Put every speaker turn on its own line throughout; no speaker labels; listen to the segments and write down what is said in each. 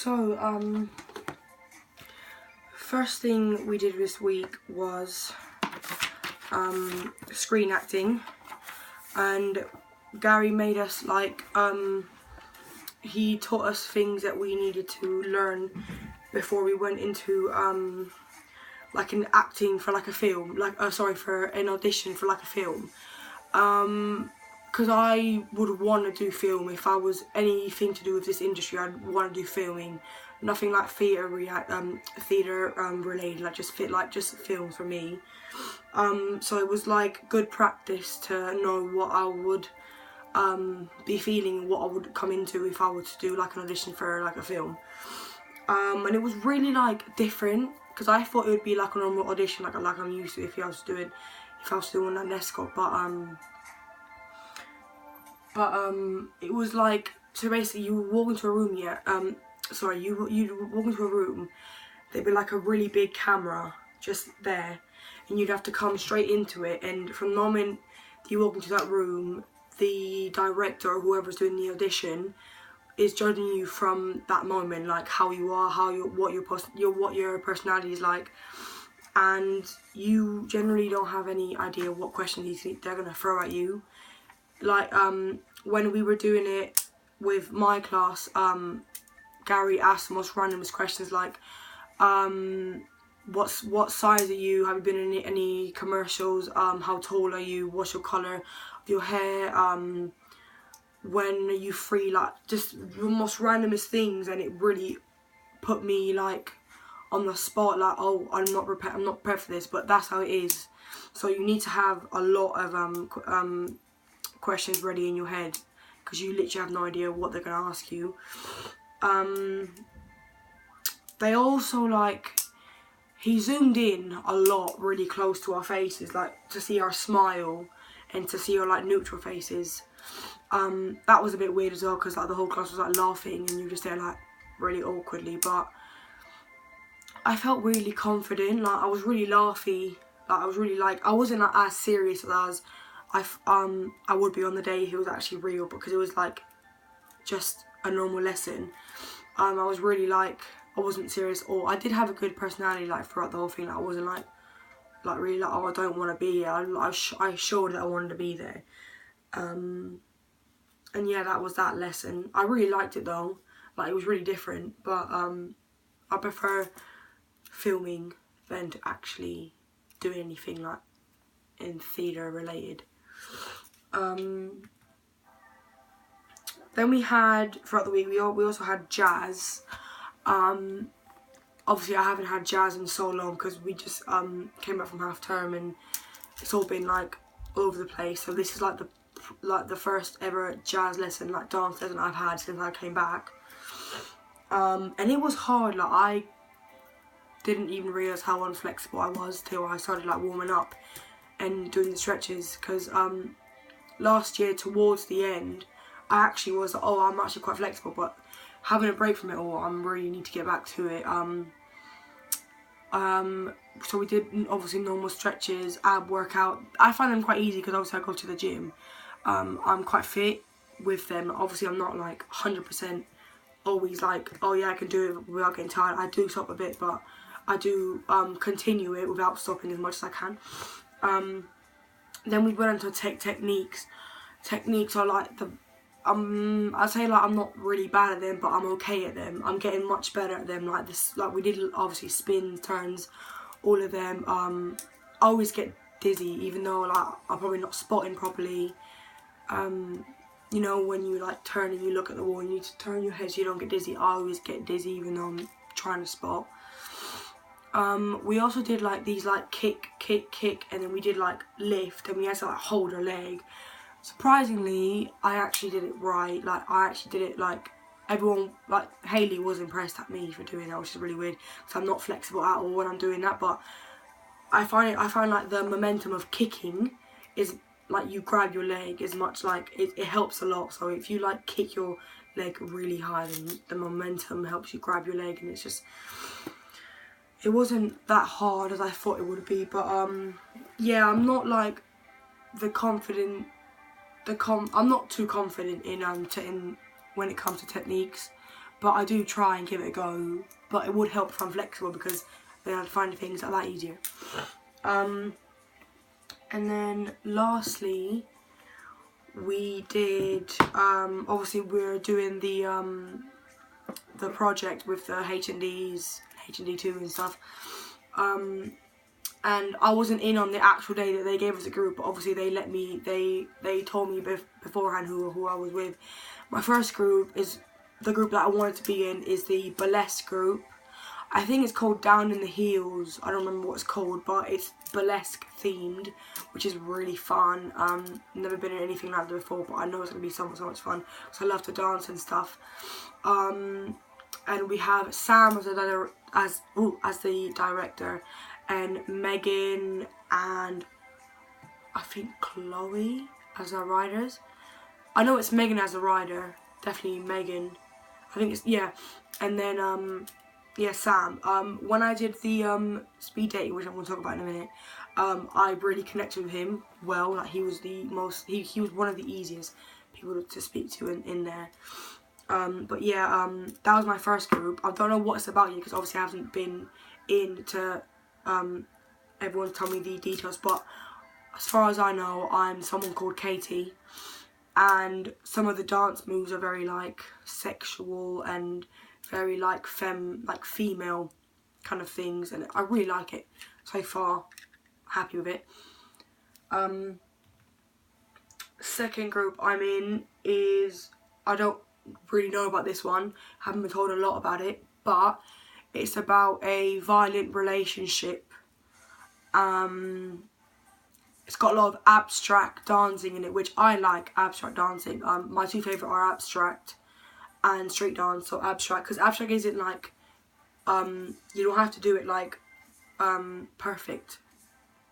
So, first thing we did this week was screen acting, and Gary made us he taught us things that we needed to learn before we went into like an acting for like a film, for an audition for like a film. Because I would want to do film. If I was anything to do with this industry, I'd want to do filming. Nothing like theatre related, just film for me. So it was like good practice to know what I would be feeling, what I would come into if I were to do like an audition for like a film. And it was really like different, because I thought it would be like a normal audition, like I'm used to if I was doing that Nescott, but it was like, so basically you walk into a room, you walk into a room, there'd be like a really big camera just there, and you'd have to come straight into it, and from the moment you walk into that room, the director or whoever's doing the audition is judging you from that moment, like how you are, what your personality is like, and you generally don't have any idea what questions they're gonna throw at you. Like when we were doing it with my class, Gary asked the most randomest questions, like what size are you, have you been in any commercials, how tall are you, what's your colour of your hair, when are you free, like just the most randomest things, and it really put me like on the spot, like, oh, I'm not prepared for this, but that's how it is. So you need to have a lot of questions ready in your head, because you literally have no idea what they're gonna ask you. They also he zoomed in a lot, really close to our faces, like to see our smile and to see our neutral faces. That was a bit weird as well, because the whole class was laughing and you were just there really awkwardly, but I felt really confident. I was really laughy. I was really I wasn't as serious as I would be on the day he was actually real, because it was just a normal lesson. I was really I wasn't serious, or I did have a good personality throughout the whole thing. I wasn't really oh, I don't want to be here. I showed that I wanted to be there. And yeah, that was that lesson. I really liked it though. It was really different, but I prefer filming than to actually do anything in theatre related. Then we had, throughout the week, we also had jazz. Obviously I haven't had jazz in so long, because we just came back from half term and it's all been all over the place. So this is the first ever jazz lesson, dance lesson I've had since I came back. And it was hard. I didn't even realise how unflexible I was till I started warming up and doing the stretches, because last year towards the end I actually was I'm actually quite flexible, but having a break from it all, I really need to get back to it. So we did obviously normal stretches, ab workout. I find them quite easy because obviously I go to the gym. I'm quite fit with them. Obviously I'm not 100% always oh yeah, I can do it without getting tired. I do stop a bit, but I do continue it without stopping as much as I can. Then we went into techniques. Techniques are I'd say I'm not really bad at them, but I'm okay at them. I'm getting much better at them. We did obviously spins, turns, all of them. I always get dizzy, even though I'm probably not spotting properly. You know, when you turn and you look at the wall and you need to turn your head so you don't get dizzy. I always get dizzy even though I'm trying to spot. We also did these kick, and then we did lift, and we had to hold our leg. Surprisingly, I actually did it right. I actually did it everyone, Hayley was impressed at me for doing that, which is really weird because I'm not flexible at all when I'm doing that. But I find the momentum of kicking is you grab your leg as much, it helps a lot. So if you kick your leg really high, then the momentum helps you grab your leg, and it's just, it wasn't that hard as I thought it would be. But yeah, I'm not I'm not too confident in when it comes to techniques, but I do try and give it a go. But it would help if I'm flexible, because then I'd find things like that easier. And then lastly, we did, obviously we're doing the project with the H&Ds, H&D2 and stuff. And I wasn't in on the actual day that they gave us a group, but obviously they told me beforehand who I was with. My first group is the group that I wanted to be in, is the burlesque group. I think it's called Down in the Heels. I don't remember what it's called, but it's burlesque themed, which is really fun. Never been in anything like that before, but I know it's gonna be so much fun, because I love to dance and stuff. And we have Sam as the director, and Megan and I think Chloe as our riders. I know it's Megan as a rider, definitely Megan. I think it's, yeah. And then yeah, Sam. When I did the speed dating, which I'm going to talk about in a minute, I really connected with him well. Like, he was the most, he was one of the easiest people to speak to in there. But yeah, that was my first group. I don't know what it's about yet, because obviously I haven't been in to everyone tell me the details, but as far as I know, I'm someone called Katie, and some of the dance moves are very like sexual and very like female kind of things, and I really like it so far. Happy with it. Second group I'm in is, I don't really know about this one, haven't been told a lot about it, but it's about a violent relationship. It's got a lot of abstract dancing in it, which I like abstract dancing. My two favourite are abstract and street dance. So abstract, because abstract isn't like, you don't have to do it like perfect.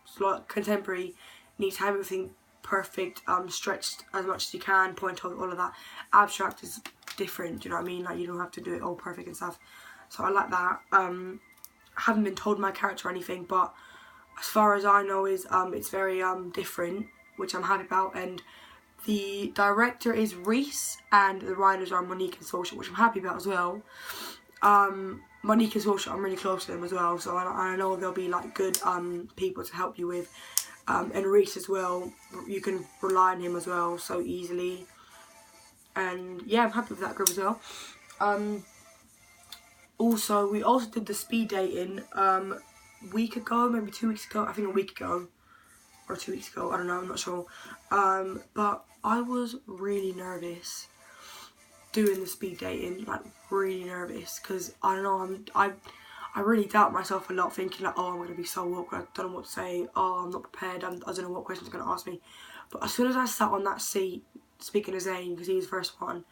So like contemporary, you need to have everything perfect, stretched as much as you can, point out, all of that. Abstract is different, do you know what I mean? Like, you don't have to do it all perfect and stuff. So I like that. I haven't been told my character or anything, but as far as I know is it's very different, which I'm happy about. And the director is Reese, and the writers are Monique and Social, which I'm happy about as well. Monique and Social, I'm really close to them as well, so I know they'll be like good people to help you with. And Reese as well, you can rely on him as well so easily. And yeah, I'm happy with that group as well. Also, we also did the speed dating week ago, maybe 2 weeks ago, I think a week ago, or 2 weeks ago, I don't know, I'm not sure. But I was really nervous doing the speed dating, like really nervous, because I don't know, I really doubt myself a lot, thinking like, oh, I'm going to be so awkward, I don't know what to say, oh, I'm not prepared, I don't know what questions they're going to ask me. But as soon as I sat on that seat, speaking to Zane, because he was the first one,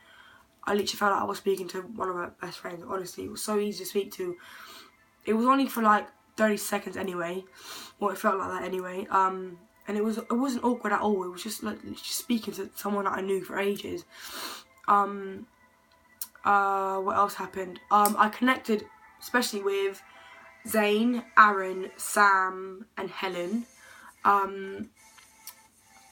I literally felt like I was speaking to one of my best friends. Honestly, it was so easy to speak to. It was only for like 30 seconds anyway. Well, it felt like that anyway. And it wasn't awkward at all. It was just like just speaking to someone that I knew for ages. What else happened? I connected especially with Zane, Aaron, Sam, and Helen. Aaron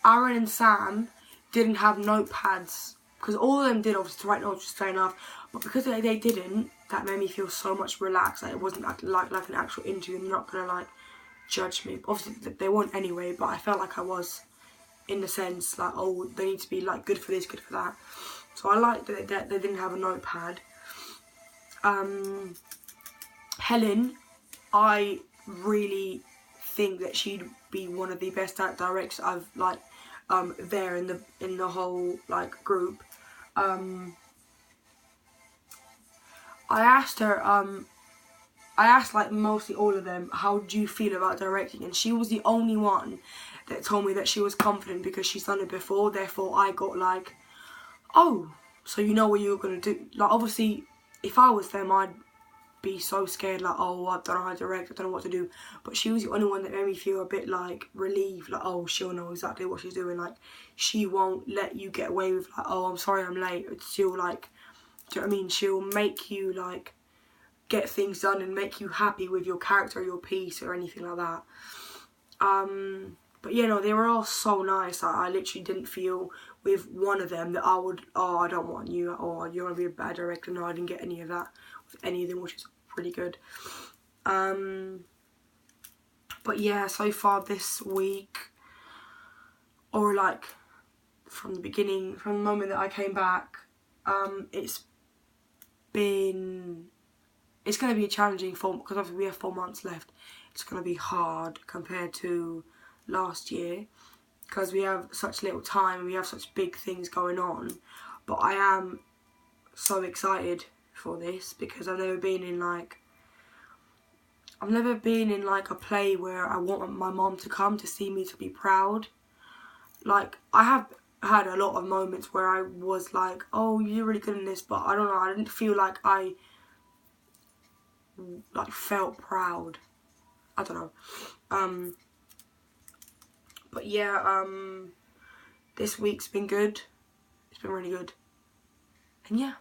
and Sam didn't have notepads, because all of them did obviously to write notes, which is fair enough, but because they didn't, that made me feel so much relaxed. Like, it wasn't like an actual interview, and you're not gonna like judge me. Obviously they weren't anyway, but I felt like I was, in the sense like, oh, they need to be like good for this, good for that. So I liked that they didn't have a notepad. Helen, I really think that she'd be one of the best directors I've like there in the whole like group. I asked her, I asked like mostly all of them, how do you feel about directing? And she was the only one that told me that she was confident because she's done it before. Therefore I got like, oh, so you know what you're gonna do. Like, obviously if I was them, I'd be so scared, like, oh, I don't know how to direct, I don't know what to do. But she was the only one that made me feel a bit like relieved, like, oh, she'll know exactly what she's doing. Like, she won't let you get away with like, oh, I'm sorry I'm late. She'll like, do you know what I mean? She'll make you like get things done and make you happy with your character or your piece or anything like that. But yeah, no, they were all so nice. I literally didn't feel with one of them that I would, oh, I don't want you, or you're going to be a bad director. No, I didn't get any of that with any of them, which is pretty good. But yeah, so far this week, or like from the beginning, from the moment that I came back, it's going to be a challenging form, because obviously we have 4 months left. It's going to be hard compared to last year, because we have such little time and we have such big things going on. But I am so excited for this, because I've never been in like a play where I want my mom to come to see me, to be proud. Like, I have had a lot of moments where I was like, oh, you're really good in this, but I don't know, I didn't feel like I felt proud. I don't know. But yeah, this week's been good. It's been really good. And yeah.